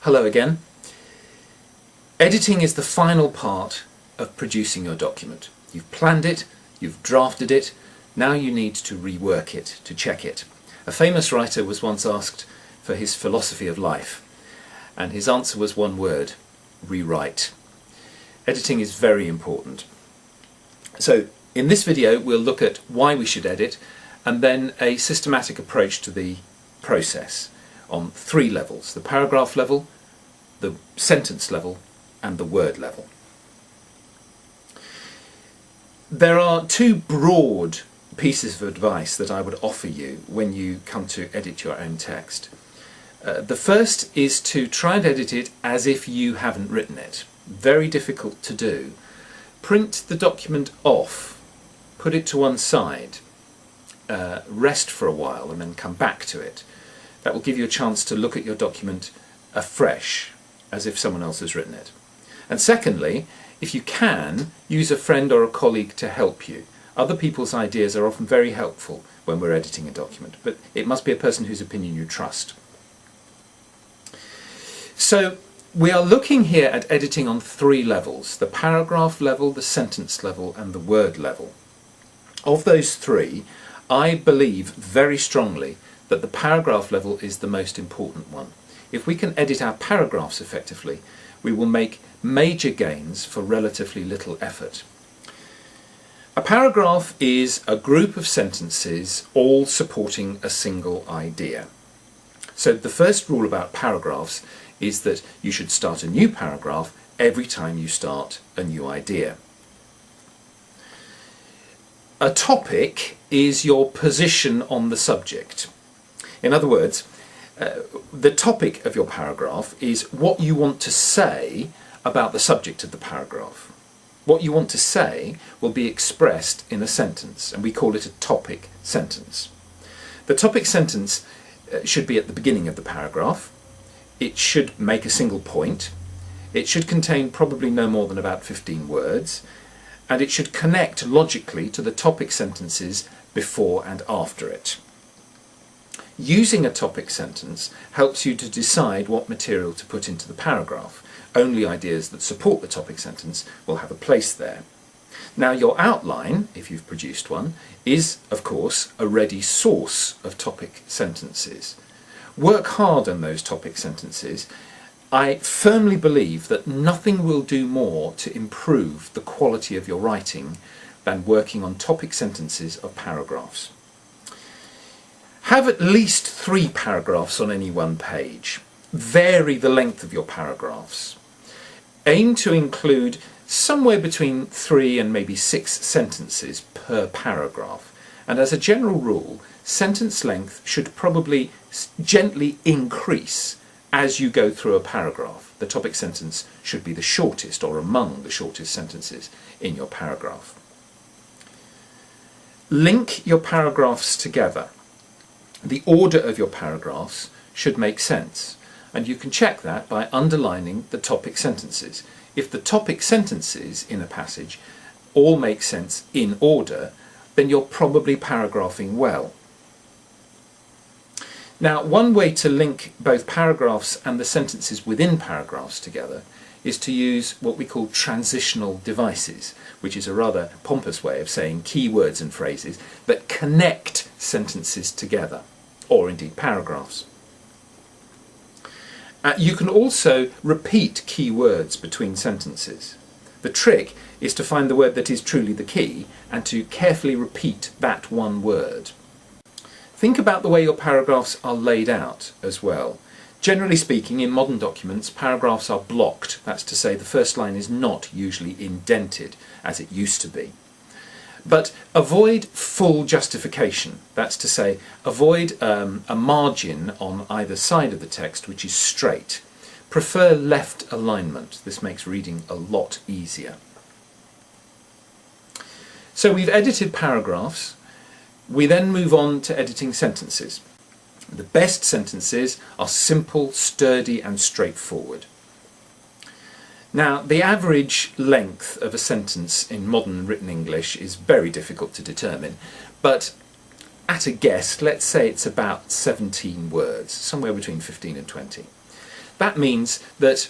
Hello again. Editing is the final part of producing your document. You've planned it, you've drafted it, now you need to rework it, to check it. A famous writer was once asked for his philosophy of life, and his answer was one word: rewrite. Editing is very important. So in this video we'll look at why we should edit, and then a systematic approach to the process on three levels: the paragraph level, the sentence level, and the word level. There are two broad pieces of advice that I would offer you when you come to edit your own text. The first is to try and edit it as if you haven't written it. Very difficult to do. Print the document off, put it to one side, rest for a while and then come back to it. That will give you a chance to look at your document afresh, as if someone else has written it. And secondly, if you can, use a friend or a colleague to help you. Other people's ideas are often very helpful when we're editing a document, but it must be a person whose opinion you trust. So we are looking here at editing on three levels: the paragraph level, the sentence level, and the word level. Of those three, I believe very strongly that the paragraph level is the most important one. If we can edit our paragraphs effectively, we will make major gains for relatively little effort. A paragraph is a group of sentences all supporting a single idea. So the first rule about paragraphs is that you should start a new paragraph every time you start a new idea. A topic is your position on the subject. In other words, the topic of your paragraph is what you want to say about the subject of the paragraph. What you want to say will be expressed in a sentence, and we call it a topic sentence. The topic sentence should be at the beginning of the paragraph. It should make a single point. It should contain probably no more than about 15 words, and it should connect logically to the topic sentences before and after it. Using a topic sentence helps you to decide what material to put into the paragraph. Only ideas that support the topic sentence will have a place there. Now, your outline, if you've produced one, is of course a ready source of topic sentences. Work hard on those topic sentences. I firmly believe that nothing will do more to improve the quality of your writing than working on topic sentences of paragraphs. Have at least 3 paragraphs on any one page. Vary the length of your paragraphs. Aim to include somewhere between 3 and maybe 6 sentences per paragraph. And as a general rule, sentence length should probably gently increase as you go through a paragraph. The topic sentence should be the shortest or among the shortest sentences in your paragraph. Link your paragraphs together. The order of your paragraphs should make sense, and you can check that by underlining the topic sentences. If the topic sentences in a passage all make sense in order, then you're probably paragraphing well. Now, one way to link both paragraphs and the sentences within paragraphs together is to use what we call transitional devices, which is a rather pompous way of saying keywords and phrases that connect sentences together, or indeed paragraphs. You can also repeat key words between sentences. The trick is to find the word that is truly the key and to carefully repeat that one word. Think about the way your paragraphs are laid out as well. Generally speaking, in modern documents, paragraphs are blocked. That's to say, the first line is not usually indented as it used to be. But avoid full justification. That's to say, avoid a margin on either side of the text which is straight. Prefer left alignment. This makes reading a lot easier. So we've edited paragraphs. We then move on to editing sentences. The best sentences are simple, sturdy, and straightforward. Now, the average length of a sentence in modern written English is very difficult to determine, but at a guess, let's say it's about 17 words, somewhere between 15 and 20. That means that,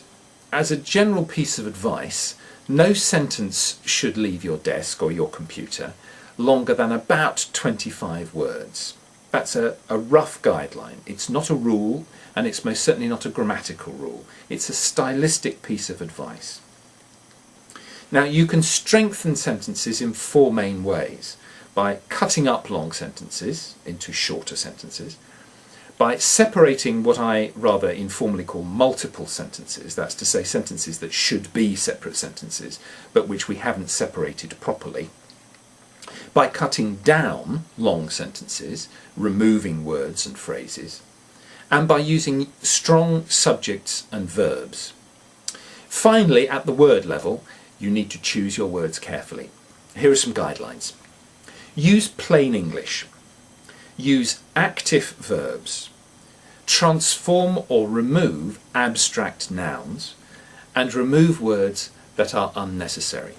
as a general piece of advice, no sentence should leave your desk or your computer longer than about 25 words. That's a rough guideline. It's not a rule, and it's most certainly not a grammatical rule. It's a stylistic piece of advice. Now, you can strengthen sentences in four main ways: by cutting up long sentences into shorter sentences, by separating what I rather informally call multiple sentences, that's to say sentences that should be separate sentences but which we haven't separated properly, by cutting down long sentences, removing words and phrases, and by using strong subjects and verbs. Finally, at the word level, you need to choose your words carefully. Here are some guidelines. Use plain English. Use active verbs. Transform or remove abstract nouns, and remove words that are unnecessary.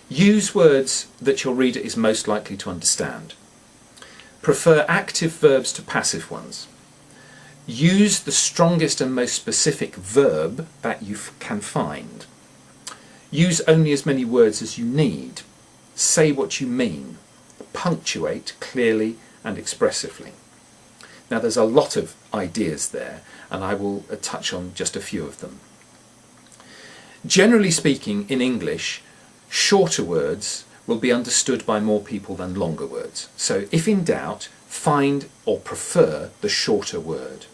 Use words that your reader is most likely to understand. Prefer active verbs to passive ones. Use the strongest and most specific verb that you can find. Use only as many words as you need. Say what you mean. Punctuate clearly and expressively. Now, there's a lot of ideas there, and I will touch on just a few of them. Generally speaking, in English, shorter words will be understood by more people than longer words. So if in doubt, find or prefer the shorter word.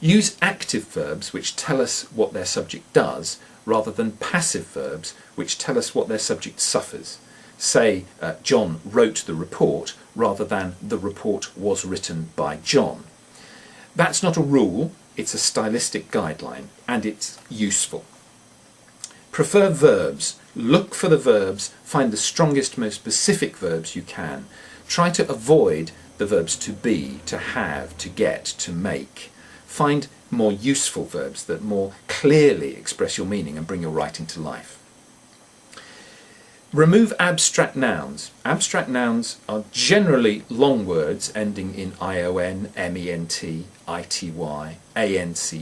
Use active verbs which tell us what their subject does, rather than passive verbs which tell us what their subject suffers. Say, John wrote the report, rather than the report was written by John. That's not a rule, it's a stylistic guideline, and it's useful. Prefer verbs. Look for the verbs, find the strongest, most specific verbs you can. Try to avoid the verbs to be, to have, to get, to make. Find more useful verbs that more clearly express your meaning and bring your writing to life. Remove abstract nouns. Abstract nouns are generally long words ending in ion, ment, ity, ance.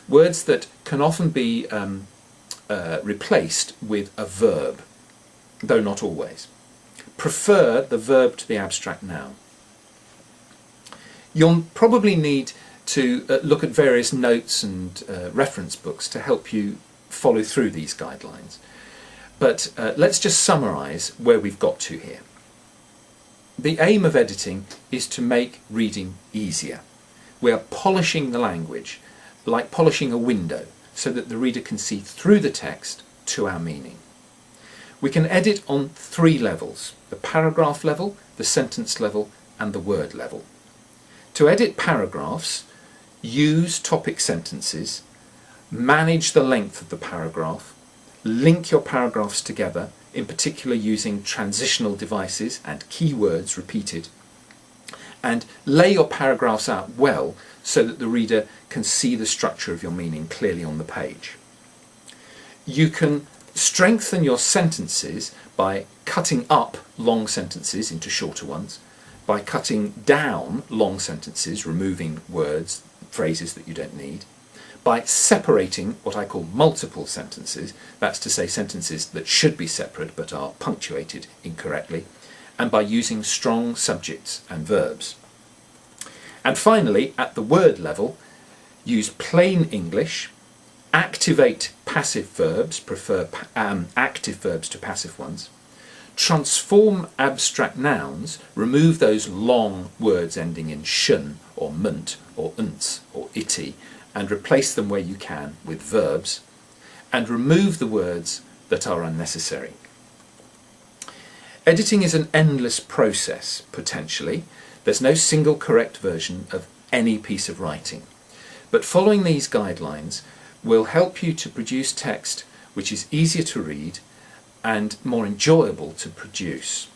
Words that can often be replaced with a verb, though not always. Prefer the verb to the abstract noun. You'll probably need to look at various notes and reference books to help you follow through these guidelines. But let's just summarise where we've got to here. The aim of editing is to make reading easier. We are polishing the language, like polishing a window, so that the reader can see through the text to our meaning. We can edit on three levels: the paragraph level, the sentence level, and the word level. To edit paragraphs, use topic sentences, manage the length of the paragraph, link your paragraphs together, in particular using transitional devices and keywords repeated, and lay your paragraphs out well so that the reader can see the structure of your meaning clearly on the page. You can strengthen your sentences by cutting up long sentences into shorter ones, by cutting down long sentences, removing words, phrases that you don't need, by separating what I call multiple sentences, that's to say sentences that should be separate but are punctuated incorrectly, and by using strong subjects and verbs. And finally, at the word level, use plain English, activate passive verbs, prefer active verbs to passive ones, transform abstract nouns, remove those long words ending in shun or munt or unts or ity, and replace them where you can with verbs, and remove the words that are unnecessary. Editing is an endless process, potentially. There's no single correct version of any piece of writing. But following these guidelines will help you to produce text which is easier to read and more enjoyable to produce.